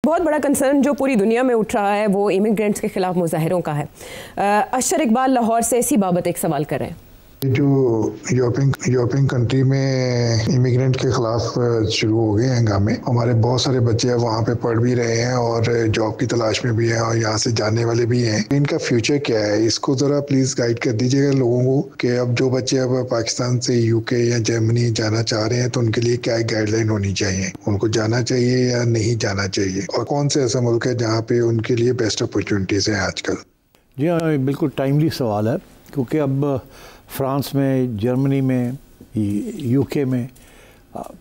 बहुत बड़ा कंसर्न जो पूरी दुनिया में उठ रहा है वो इमिग्रेंट्स के खिलाफ मुजाहिरों का है। अशर इकबाल लाहौर से इसी बाबत एक सवाल कर रहे हैं। जो यूरोपियन कंट्री में इमिग्रेंट के खिलाफ शुरू हो गए हैं हंगामे। हमारे बहुत सारे बच्चे वहाँ पे पढ़ भी रहे हैं और जॉब की तलाश में भी हैं और यहाँ से जाने वाले भी हैं। इनका फ्यूचर क्या है, इसको ज़रा प्लीज़ गाइड कर दीजिएगा लोगों को कि अब जो बच्चे अब पाकिस्तान से यूके या जर्मनी जाना चाह रहे हैं तो उनके लिए क्या गाइडलाइन होनी चाहिए, उनको जाना चाहिए या नहीं जाना चाहिए, और कौन से ऐसा मुल्क है जहाँ पे उनके लिए बेस्ट अपॉर्चुनिटीज़ हैं आजकल। जी हाँ, बिल्कुल टाइमली सवाल है, क्योंकि अब फ्रांस में, जर्मनी में, यूके में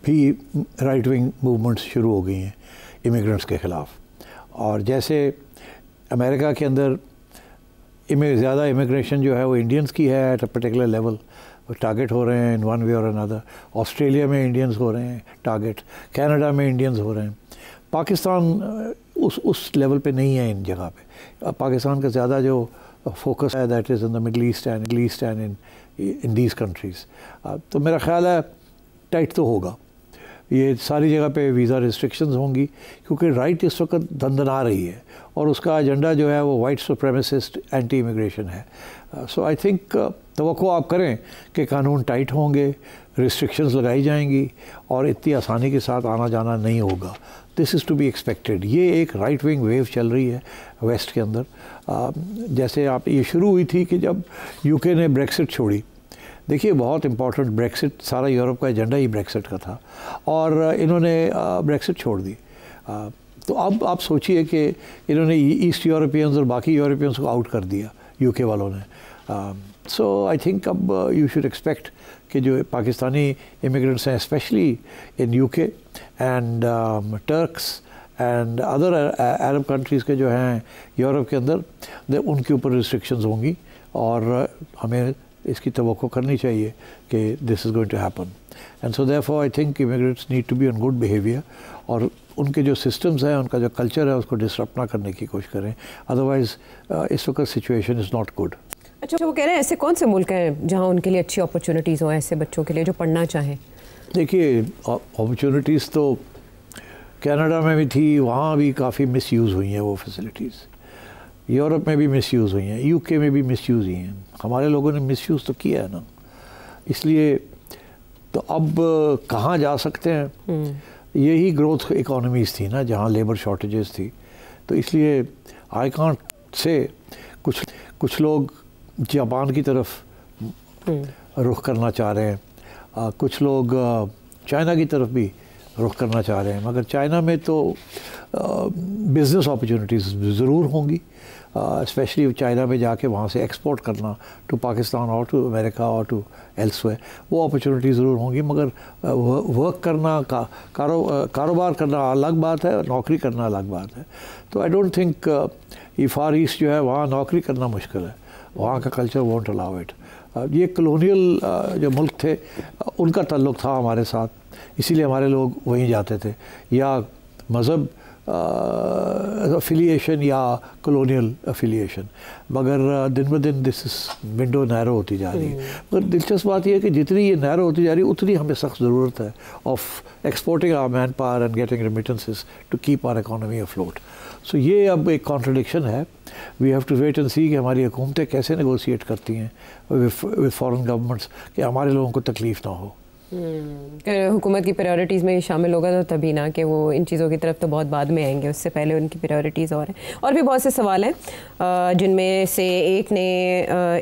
भी राइट विंग मूवमेंट्स शुरू हो गई हैं इमिग्रेंट्स के ख़िलाफ़। और जैसे अमेरिका के अंदर ज़्यादा इमिग्रेशन जो है वो इंडियंस की है at a particular level, target हो रहे हैं इन वन वे और अनदर। ऑस्ट्रेलिया में इंडियंस हो रहे हैं टारगेट, कनाडा में इंडियंस हो रहे हैं। पाकिस्तान उस लेवल पे नहीं है इन जगह पे। पाकिस्तान का ज़्यादा जो फोकस है that is in the middle east and in these countries. तो मेरा ख्याल है टाइट तो होगा, ये सारी जगह पे वीज़ा रिस्ट्रिक्शंस होंगी, क्योंकि राइट इस वक्त दंदना रही है और उसका एजेंडा जो है वो वाइट सुप्रेमेसिस्ट एंटी इमिग्रेशन है। सो आई थिंक तवक्को आप करें कि कानून टाइट होंगे, रिस्ट्रिक्शंस लगाई जाएंगी और इतनी आसानी के साथ आना जाना नहीं होगा। This is to be expected. ये एक राइट विंग वेव चल रही है वेस्ट के अंदर। जैसे आप ये शुरू हुई थी कि जब यूके ने ब्रेक्सिट छोड़ी। देखिए, बहुत इंपॉर्टेंट ब्रेक्सिट, सारा यूरोप का एजेंडा ही ब्रेक्सिट का था और इन्होंने ब्रेक्सिट छोड़ दी। तो अब आप सोचिए कि इन्होंने ईस्ट यूरोपियंस और बाकी यूरोपियंस को आउट कर दिया यूके वालों ने। सो आई थिंक अब यू शुड एक्सपेक्ट कि जो पाकिस्तानी इमिग्रेंट्स हैं specially in UK and Turks and other Arab countries के जो हैं यूरोप के अंदर, उनके ऊपर रिस्ट्रिक्शंस होंगी और हमें इसकी तवक्को करनी चाहिए कि this is going to happen. And so therefore I think immigrants need to be on good behaviour और उनके जो सिस्टम्स हैं, उनका जो कल्चर है, उसको डिसरप्ट ना करने की कोशिश करें। अदरवाइज़ इस वक्त सिचुएशन इज़ नॉट गुड। अच्छा, वो कह रहे हैं ऐसे कौन से मुल्क हैं जहाँ उनके लिए अच्छी अपॉर्चुनिटीज़ हों ऐसे बच्चों के लिए जो पढ़ना चाहें? देखिए, अपॉर्चुनिटीज़ तो कनाडा में भी थी, वहाँ भी काफ़ी मिसयूज़ हुई हैं वो फैसिलिटीज़। यूरोप में भी मिसयूज़ हुई हैं, यूके में भी मिसयूज़ हुई हैं। हमारे लोगों ने मिसयूज़ तो किया है ना, इसलिए तो अब कहाँ जा सकते हैं? यही ग्रोथ इकोनॉमीज़ थी ना जहाँ लेबर शॉर्टेजेस थी। तो इसलिए आई कांट से कुछ लोग जापान की तरफ रुख करना चाह रहे हैं, कुछ लोग चाइना की तरफ भी रुख करना चाह रहे हैं, मगर चाइना में तो बिज़नेस अपॉर्चुनिटीज़ ज़रूर होंगी, स्पेशली चाइना में जाके वहाँ से एक्सपोर्ट करना टू पाकिस्तान और टू अमेरिका और टू एल्सवेयर, वो अपॉर्चुनिटी ज़रूर होंगी। मगर वर्क करना, कारोबार करना अलग बात है, नौकरी करना अलग बात है। तो आई डोंट थिंक ये फार ईस्ट जो है वहाँ नौकरी करना मुश्किल है, वहाँ का कल्चर वोंट अलाउ इट। ये कॉलोनियल जो मुल्क थे उनका ताल्लुक़ था हमारे साथ, इसीलिए हमारे लोग वहीं जाते थे, या मज़हब अफिलिएशन या कॉलोनियल अफिलिएशन। मगर दिन ब दिन दिस विंडो नैरो होती जा रही है। मगर दिलचस्प बात यह है कि जितनी ये नैरो होती जा रही है उतनी हमें सख्त ज़रूरत है of exporting our manpower and getting remittances to keep our economy afloat. So ये अब एक कॉन्ट्रडिक्शन है। We have to wait and see कि हमारी हुकूमतें कैसे नेगोशिएट करती हैं विद फॉरेन गवर्नमेंट्स कि हमारे लोगों को तकलीफ़ ना हो। हुकूमत की प्रायोरिटीज़ में शामिल होगा तो तभी ना, कि वो इन चीज़ों की तरफ तो बहुत बाद में आएंगे, उससे पहले उनकी प्रायोरिटीज़ और हैं। और भी बहुत से सवाल हैं जिनमें से एक ने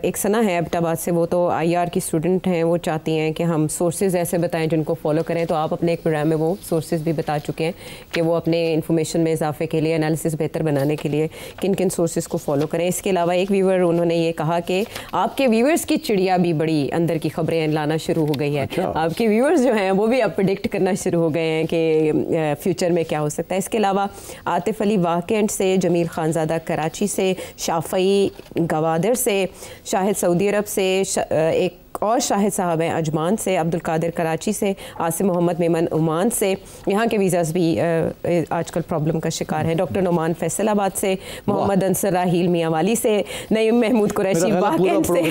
एक सना है एबटाबाद से, वो तो IR की स्टूडेंट हैं, वो चाहती हैं कि हम सोर्सेज ऐसे बताएं जिनको फॉलो करें। तो आप अपने एक प्रोग्राम में वो सोर्सेज भी बता चुके हैं कि वो अपने इन्फॉर्मेशन में इजाफे के लिए, एनालिसिस बेहतर बनाने के लिए किन किन सोर्सेज को फॉलो करें। इसके अलावा एक व्यूवर उन्होंने ये कहा कि आपके व्यूवर्स की चिड़िया भी बड़ी अंदर की खबरें लाना शुरू हो गई है। अच्छा। कि व्यूअर्स जो हैं वो भी अब प्रेडिक्ट करना शुरू हो गए हैं कि फ्यूचर में क्या हो सकता है। इसके अलावा आतिफ अली वाकेंट से, जमील खानज़ादा कराची से, शाफई गवादर से, शाहिद सऊदी अरब से, एक एक और शाहिद साहब हैं अजमान से, अब्दुल कादिर कराची से, आसिम मोहम्मद मेमन ओमान से, यहाँ के वीज़ाज़ भी आजकल प्रॉब्लम का शिकार हैं, डॉक्टर नोमान फैसलाबाद से, मोहम्मद अंसर राहील मियांवाली से, नईम महमूद कुरैशी वाकई से,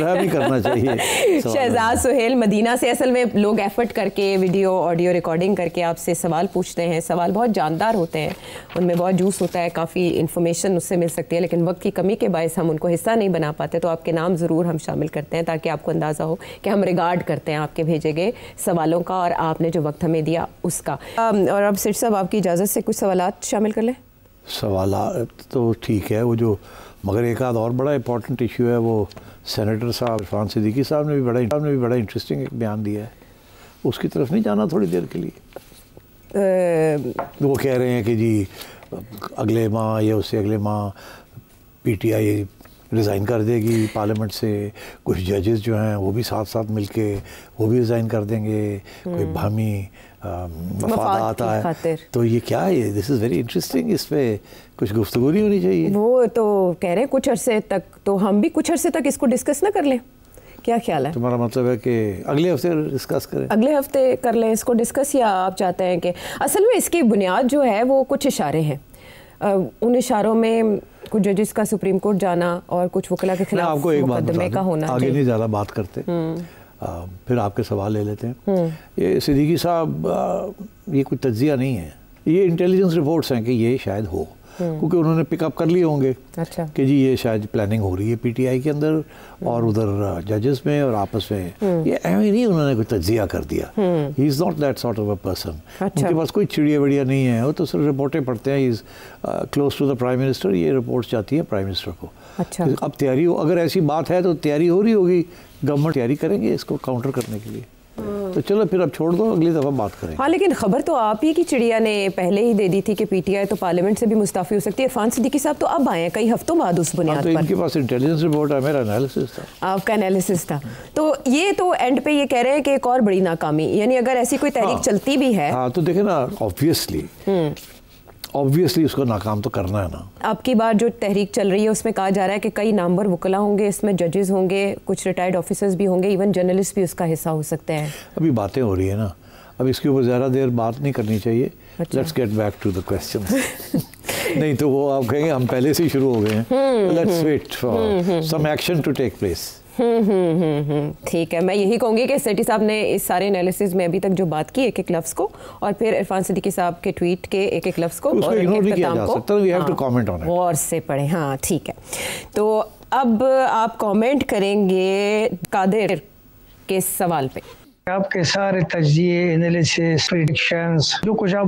शहजाद सुहेल मदीना से। असल में लोग एफर्ट करके वीडियो ऑडियो रिकॉर्डिंग करके आपसे सवाल पूछते हैं, सवाल बहुत जानदार होते हैं, उनमें बहुत जूस होता है, काफ़ी इन्फॉर्मेशन उससे मिल सकती है, लेकिन वक्त की कमी के बायस हम उनको हिस्सा नहीं बना पाते। तो आपके नाम ज़रूर हम शामिल करते हैं ताकि आपको अंदाज़ा हो कि हम रिगार्ड करते हैं आपके भेजे गए सवालों का और आपने जो वक्त हमें दिया उसका। और अब सिर साहब आपकी इजाज़त से कुछ सवालात शामिल कर लें। सवालात तो ठीक है वो जो, मगर एक आध और बड़ा इंपॉर्टेंट इशू है, वो सेनेटर साहब इरफान सिद्दीकी साहब ने भी बड़ा इंटरेस्टिंग एक बयान दिया है, उसकी तरफ नहीं जाना थोड़ी देर के लिए? वो कह रहे हैं कि जी अगले माह या उससे अगले माह पीटीआई रिज़ाइन कर देगी पार्लियामेंट से, कुछ जजेस जो हैं वो भी साथ साथ मिलके वो भी रिज़ाइन कर देंगे, कोई बाहमी मफादात है। तो ये क्या है? दिस इज़ वेरी इंटरेस्टिंग, इस पर कुछ गुफ्तगू नहीं होनी चाहिए? वो तो कह रहे हैं कुछ अरसे तक, तो हम भी कुछ अरसे तक इसको डिस्कस ना कर लें, क्या ख्याल है? तुम्हारा मतलब है कि अगले हफ्ते डिस्कस करें? अगले हफ्ते कर लें इसको डिस्कस, या आप चाहते हैं कि असल में इसकी बुनियाद जो है वो कुछ इशारे हैं, उन इशारों में कुछ जजेस का सुप्रीम कोर्ट जाना और कुछ वकला के खिलाफ आपको एक मुकदमे का होना, आगे नहीं ज़्यादा बात करते, फिर आपके सवाल ले लेते हैं। ये सिद्दीकी साहब, ये कोई तज्जिया नहीं है, ये इंटेलिजेंस रिपोर्ट्स हैं कि ये शायद हो, क्योंकि उन्होंने पिकअप कर लिए होंगे कि जी ये शायद प्लानिंग हो रही है पीटीआई के अंदर और उधर जजेस में और आपस में, ये ऐसे नहीं उन्होंने कोई तज्जिया कर दिया। He is not that sort of a person, उनके पास कोई चिड़िया विड़िया नहीं है, वो तो सिर्फ रिपोर्टें पढ़ते हैं। He is close to the prime minister, ये रिपोर्ट्स जाती है प्राइम मिनिस्टर को। अब तैयारी हो, अगर ऐसी बात है तो तैयारी हो रही होगी, गवर्नमेंट तैयारी करेंगे इसको काउंटर करने के लिए। तो चलो फिर अब छोड़ दो, अगली दफ़ा बात करें। हाँ, लेकिन खबर तो आप ही की चिड़िया ने पहले ही दे दी थी कि पीटीआई तो पार्लियामेंट से भी मुस्ताफ़ी हो सकती है। इरफान सिद्दीकी साहब तो अब आए हैं कई हफ्तों बाद उस बुनियाद पर। इनके पास इंटेलिजेंस रिपोर्ट है, मेरा एनालिसिस था। आपका एनालिसिस था, तो ये तो एंड पे ये कह रहे हैं कि एक और बड़ी नाकामी, यानी अगर ऐसी कोई तहरीक चलती भी है। हाँ, तो देखे ना, ऑब्वियसली उसको नाकाम तो करना है ना। आपकी बार जो तहरीक चल रही है उसमें कहा जा रहा है कि कई नामवर वकला होंगे, इसमें जजेस होंगे, कुछ रिटायर्ड ऑफिसर्स भी होंगे, इवन जर्नलिस्ट भी उसका हिस्सा हो सकते हैं। अभी बातें हो रही है ना, अब इसके ऊपर ज़्यादा देर बात नहीं करनी चाहिए। Let's get back to the question. नहीं तो वो आप कहेंगे हम पहले से ही शुरू हो गए हैं। Let's wait for some action to take place. ठीक है, मैं यही कहूँगी कि सेठी साहब ने इस सारे एनालिसिस में अभी तक जो बात की एक एक लफ्ज़ को, और फिर इरफान सिद्दीकी साहब के ट्वीट के एक एक लफ्ज़ को और गौर से पढ़े। हाँ ठीक है, तो अब आप कमेंट करेंगे कादिर के सवाल पे। आपके सारे तज्जिए, एनालिसिस, प्रेडिक्शंस, जो कुछ आप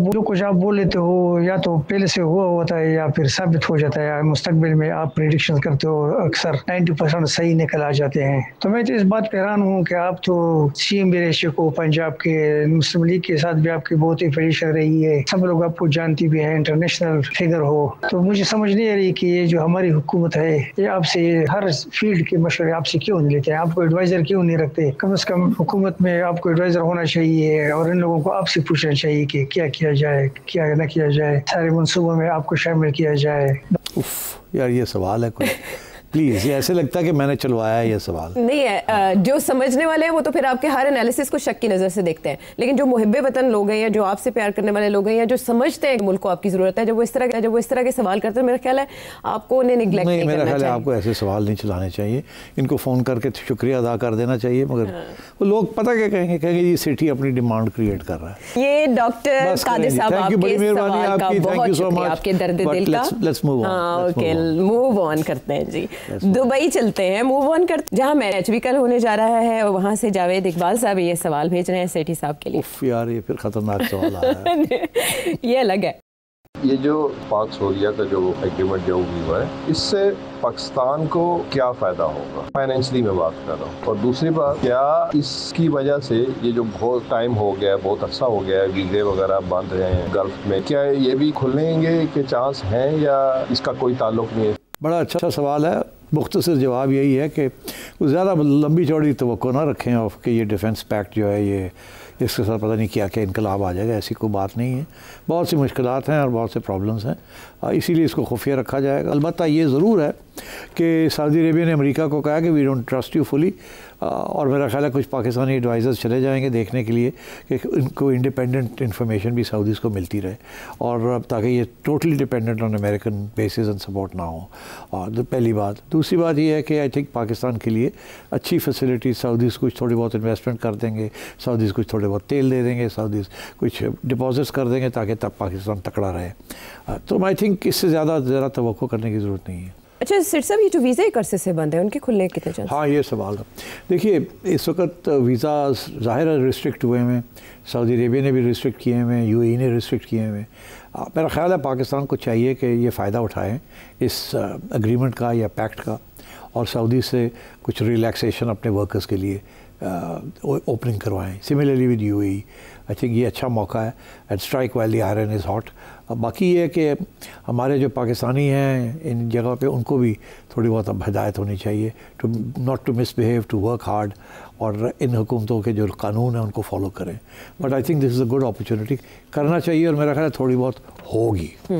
बोल लेते हो, या तो पहले से हुआ होता है या फिर साबित हो जाता है। मुस्तकबिल में आप प्रेडिक्शंस करते हो, अक्सर 90% सही निकल आ जाते हैं। तो मैं तो इस बात पे हैरान हूँ कि आप तो सीएम भी रह चुके हो, पंजाब के मुस्लिम लीग के साथ भी आपकी बहुत ही प्रेडिक्शन रही है, सब लोग आपको जानती भी है, इंटरनेशनल फिगर हो। तो मुझे समझ नहीं आ रही कि ये जो हमारी हुकूमत है, ये आपसे हर फील्ड के मशवरे आपसे क्यों नहीं लेते हैं? आपको एडवाइजर क्यों नहीं रखते? कम से कम हुकूमत में आपको एडवाइजर होना चाहिए और इन लोगों को आपसे पूछना चाहिए कि क्या किया जाए, क्या न किया जाए, सारे मंसूबों में आपको शामिल किया जाए। यार ये सवाल है कोई प्लीज़, ये ऐसे लगता है कि मैंने चलवाया है ये सवाल। नहीं है, जो समझने वाले हैं वो तो फिर आपके हर एनालिसिस को शक की नज़र से देखते हैं, लेकिन जो मुहिब्बे वतन लोग हैं या जो आपसे प्यार करने वाले लोग हैं या जो समझते हैं कि मुल्क को आपकी ज़रूरत है, जब वो इस तरह के सवाल करते हैं, मेरा ख्याल है आपको उन्हें निगलेक्ट नहीं करना चाहिए। मेरा ख्याल है आपको ऐसे सवाल नहीं चलाने चाहिए, इनको फ़ोन करके शुक्रिया अदा कर देना चाहिए। मगर वो लोग पता क्या कहेंगे ये सिटी अपनी डिमांड क्रिएट कर रहा है। ये डॉक्टर कादिर साहब आपके सवाल का बहुत शुक्रिया, आपके दर्द दिल का। Let's move on. Okay, move on करते हैं जी, दुबई चलते हैं, मूव ऑन करते, जहाँ मैच भी कल होने जा रहा है और वहाँ से जावेद इकबाल साहब ये सवाल भेज रहे हैं सेठी साहब के लिए। यार ये फिर खतरनाक सवाल आया है। ये अलग है। ये जो पाक सऊदीया का जो एग्रीमेंट जो हुआ है, इससे पाकिस्तान को क्या फ़ायदा होगा? फाइनेंशियली मैं बात कर रहा हूँ। और दूसरी बात, क्या इसकी वजह से ये जो बहुत टाइम हो गया है, बहुत अरसा हो गया है, वीज़े वगैरह बंद रहे हैं गल्फ में, क्या ये भी खुलेंगे के चांस हैं या इसका कोई ताल्लुक नहीं है? बड़ा अच्छा सवाल है। मुख्तसर जवाब यही है कि ज़्यादा लंबी चौड़ी तवक्को ना रखें और कि ये डिफेंस पैक्ट जो है ये इसके साथ पता नहीं क्या क्या इनकलाब आ जाएगा, ऐसी कोई बात नहीं है। बहुत सी मुश्किलात हैं और बहुत से प्रॉब्लम्स हैं, इसीलिए इसको खुफिया रखा जाएगा। अलबत्ता ये ज़रूर है कि सऊदी अरेबिया ने अमेरिका को कहा कि we don't trust you fully, और मेरा ख्याल है कुछ पाकिस्तानी एडवाइज़र्स चले जाएंगे देखने के लिए कि उनको इंडिपेंडेंट इन्फॉर्मेशन भी सऊदीज़ को मिलती रहे, और ताकि ये totally dependent on American basis and support ना हो। और पहली बात। दूसरी बात ये है कि आई थिंक पाकिस्तान के लिए अच्छी फैसिलिटी, सऊदीज़ कुछ थोड़ी बहुत इन्वेस्टमेंट कर देंगे, सऊदीज़ कुछ थोड़े बहुत तेल दे देंगे, सऊदीज़ कुछ डिपॉजिट्स कर देंगे ताकि तब पाकिस्तान तकड़ा रहे। तो आई थिंक इससे ज़्यादा तवक्को करने की ज़रूरत नहीं है। अच्छा सिर साहब, ये जो वीज़ा एक अरसे से बंद है, उनके खुलने कितने चांस? हाँ, ये सवाल है। देखिए, इस वक्त वीज़ा ज़ाहिर है रिस्ट्रिक्ट हुए हैं, सऊदी अरेबिया ने भी रिस्ट्रिक्ट किए हुए हैं, यूएई ने रिस्ट्रिक्ट किए हुए हैं। मेरा ख्याल है पाकिस्तान को चाहिए कि ये फ़ायदा उठाएं इस एग्रीमेंट का या पैक्ट का, और सऊदी से कुछ रिलैक्सेशन अपने वर्कर्स के लिए ओपनिंग करवाएं। Similarly with UAE, I think ये अच्छा मौका है, and strike while the iron is hot. अब बाकी ये है कि हमारे जो पाकिस्तानी हैं इन जगह पे, उनको भी थोड़ी बहुत अब हिदायत होनी चाहिए to not to misbehave, to work hard, और इन हुकूमतों के जो कानून हैं उनको फॉलो करें। But I think this is a good opportunity, करना चाहिए, और मेरा ख्याल है थोड़ी बहुत होगी।